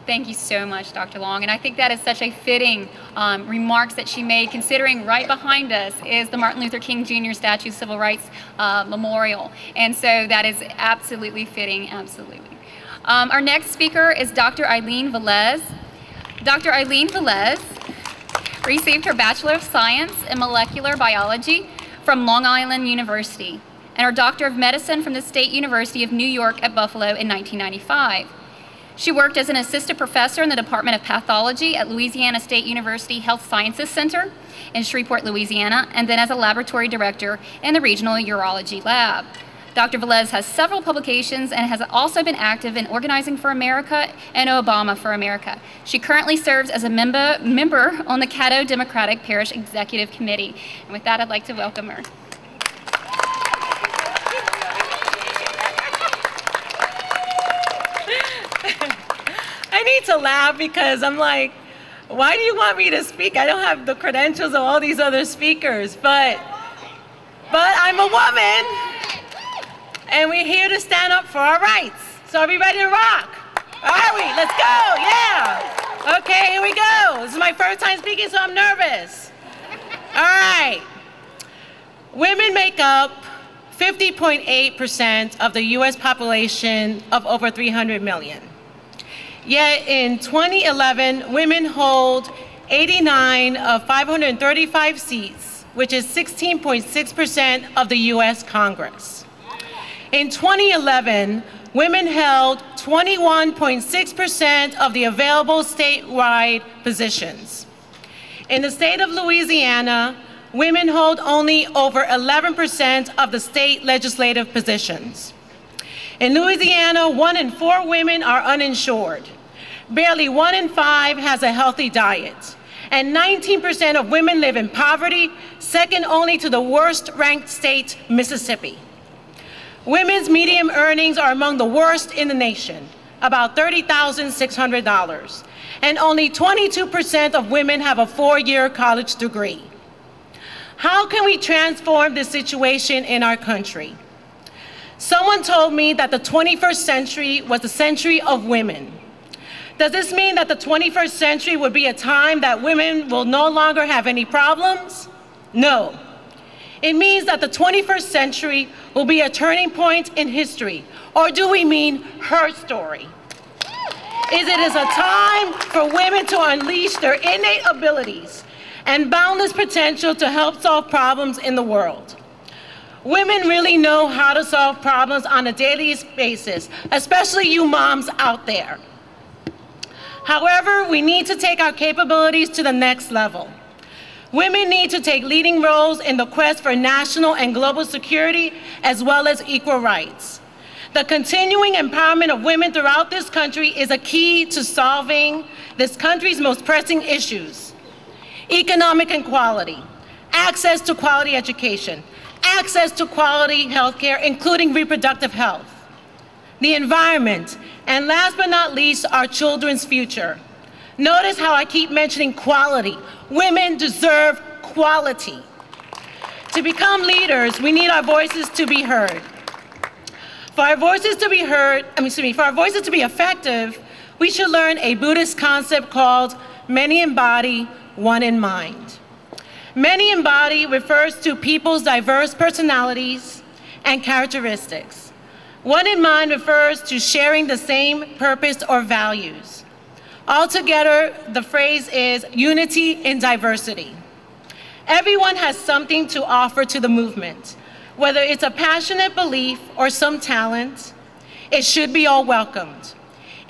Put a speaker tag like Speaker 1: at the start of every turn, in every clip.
Speaker 1: Thank you so much, Dr. Long. And I think that is such a fitting remarks that she made, considering right behind us is the Martin Luther King Jr. Statue Civil Rights Memorial. And so that is absolutely fitting, absolutely. Our next speaker is Dr. Eileen Velez. Dr. Eileen Velez received her Bachelor of Science in Molecular Biology from Long Island University and her Doctor of Medicine from the State University of New York at Buffalo in 1995. She worked as an assistant professor in the Department of Pathology at Louisiana State University Health Sciences Center in Shreveport, Louisiana, and then as a laboratory director in the Regional Urology Lab. Dr. Velez has several publications and has also been active in Organizing for America and Obama for America. She currently serves as a member on the Caddo Democratic Parish Executive Committee. And with that, I'd like to welcome her.
Speaker 2: I need to laugh because I'm like, why do you want me to speak? I don't have the credentials of all these other speakers, but I'm a woman, and we're here to stand up for our rights. So are we ready to rock? Are we? Let's go, yeah. Okay, here we go. This is my first time speaking, so I'm nervous. All right. Women make up 50.8% of the US population of over 300 million. Yet in 2011, women hold 89 of 535 seats, which is 16.6% of the US Congress. In 2011, women held 21.6% of the available statewide positions. In the state of Louisiana, women hold only over 11% of the state legislative positions. In Louisiana, 1 in 4 women are uninsured. Barely 1 in 5 has a healthy diet. And 19% of women live in poverty, second only to the worst-ranked state, Mississippi. Women's median earnings are among the worst in the nation, about $30,600. And only 22% of women have a 4-year college degree. How can we transform this situation in our country? Someone told me that the 21st century was the century of women. Does this mean that the 21st century would be a time that women will no longer have any problems? No. It means that the 21st century will be a turning point in history. Or do we mean her story? It is a time for women to unleash their innate abilities and boundless potential to help solve problems in the world. Women really know how to solve problems on a daily basis, especially you moms out there. However, we need to take our capabilities to the next level. Women need to take leading roles in the quest for national and global security, as well as equal rights. The continuing empowerment of women throughout this country is a key to solving this country's most pressing issues: economic equality, access to quality education, access to quality health care, including reproductive health, the environment, and last but not least, our children's future. Notice how I keep mentioning quality. Women deserve quality. To become leaders, we need our voices to be heard. For our voices to be effective, we should learn a Buddhist concept called many in body, one in mind. Many in body refers to people's diverse personalities and characteristics. One in mind refers to sharing the same purpose or values. Altogether, the phrase is unity in diversity. Everyone has something to offer to the movement. Whether it's a passionate belief or some talent, it should be all welcomed.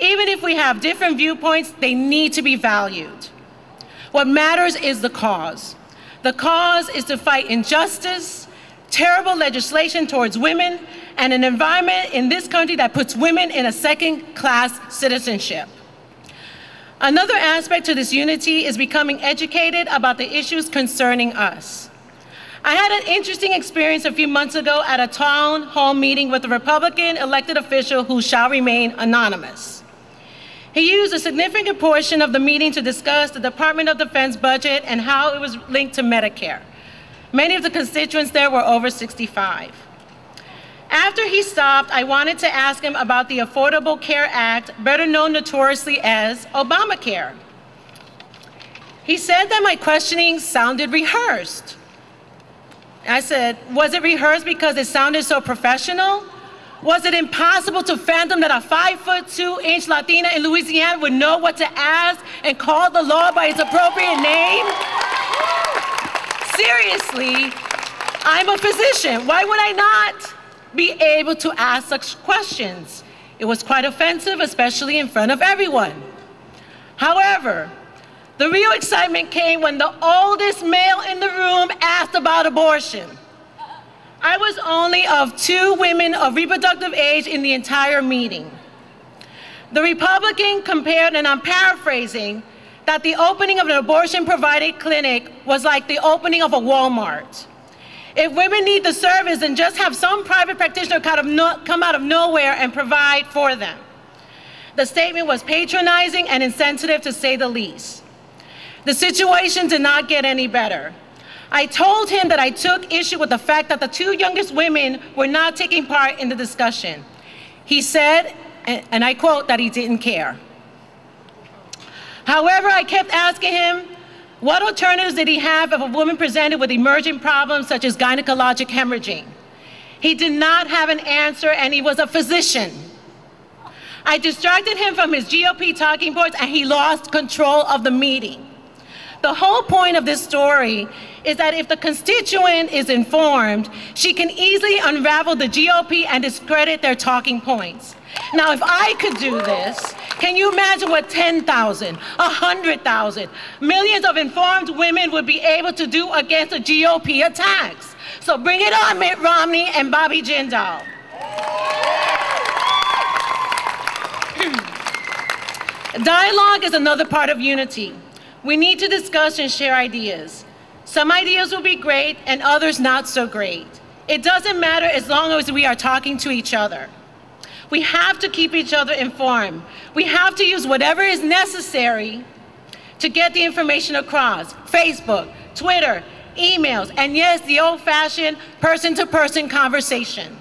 Speaker 2: Even if we have different viewpoints, they need to be valued. What matters is the cause. The cause is to fight injustice, terrible legislation towards women, and an environment in this country that puts women in a second-class citizenship. Another aspect to this unity is becoming educated about the issues concerning us. I had an interesting experience a few months ago at a town hall meeting with a Republican elected official who shall remain anonymous. He used a significant portion of the meeting to discuss the Department of Defense budget and how it was linked to Medicare. Many of the constituents there were over 65. After he stopped, I wanted to ask him about the Affordable Care Act, better known notoriously as Obamacare. He said that my questioning sounded rehearsed. I said, was it rehearsed because it sounded so professional? Was it impossible to fathom that a 5'2" Latina in Louisiana would know what to ask and call the law by its appropriate name? Seriously, I'm a physician. Why would I not be able to ask such questions? It was quite offensive, especially in front of everyone. However, the real excitement came when the oldest male in the room asked about abortion. I was only of 2 women of reproductive age in the entire meeting. The Republican compared, and I'm paraphrasing, that the opening of an abortion-provided clinic was like the opening of a Walmart. If women need the service, then just have some private practitioner come out of nowhere and provide for them. The statement was patronizing and insensitive, to say the least. The situation did not get any better. I told him that I took issue with the fact that the 2 youngest women were not taking part in the discussion. He said, and I quote, that he didn't care. However, I kept asking him, what alternatives did he have if a woman presented with emerging problems such as gynecologic hemorrhaging? He did not have an answer, and he was a physician. I distracted him from his GOP talking points, and he lost control of the meeting. The whole point of this story is that if the constituent is informed, she can easily unravel the GOP and discredit their talking points. Now, if I could do this, can you imagine what 10,000, 100,000, millions of informed women would be able to do against the GOP attacks? So bring it on, Mitt Romney and Bobby Jindal. Dialogue is another part of unity. We need to discuss and share ideas. Some ideas will be great and others not so great. It doesn't matter as long as we are talking to each other. We have to keep each other informed. We have to use whatever is necessary to get the information across. Facebook, Twitter, emails, and yes, the old-fashioned person-to-person conversation.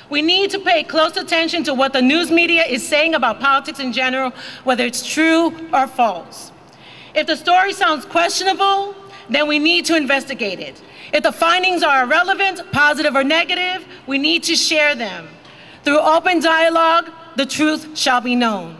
Speaker 2: We need to pay close attention to what the news media is saying about politics in general, whether it's true or false. If the story sounds questionable, then we need to investigate it. If the findings are irrelevant, positive or negative, we need to share them. Through open dialogue, the truth shall be known.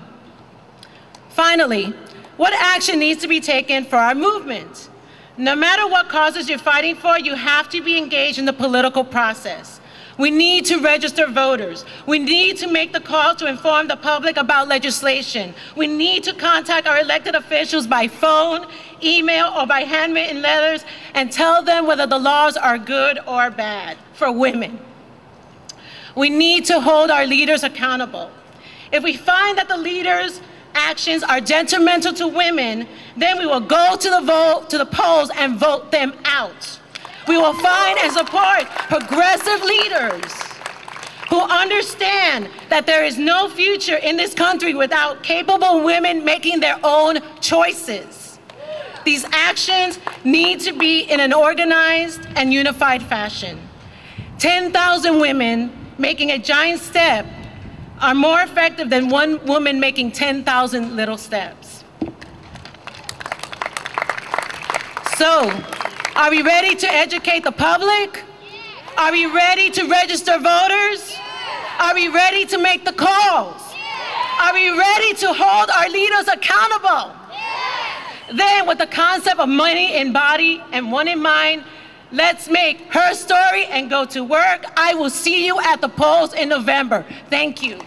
Speaker 2: Finally, what action needs to be taken for our movement? No matter what causes you're fighting for, you have to be engaged in the political process. We need to register voters. We need to make the call to inform the public about legislation. We need to contact our elected officials by phone, email, or by handwritten letters and tell them whether the laws are good or bad for women. We need to hold our leaders accountable. If we find that the leaders' actions are detrimental to women, then we will go to the polls and vote them out. We will find and support progressive leaders who understand that there is no future in this country without capable women making their own choices. These actions need to be in an organized and unified fashion. 10,000 women making a giant step are more effective than one woman making 10,000 little steps. So, are we ready to educate the public? Are we ready to register voters? Are we ready to make the calls? Are we ready to hold our leaders accountable? Then, with the concept of money in body and one in mind, let's make her story and go to work. I will see you at the polls in November. Thank you.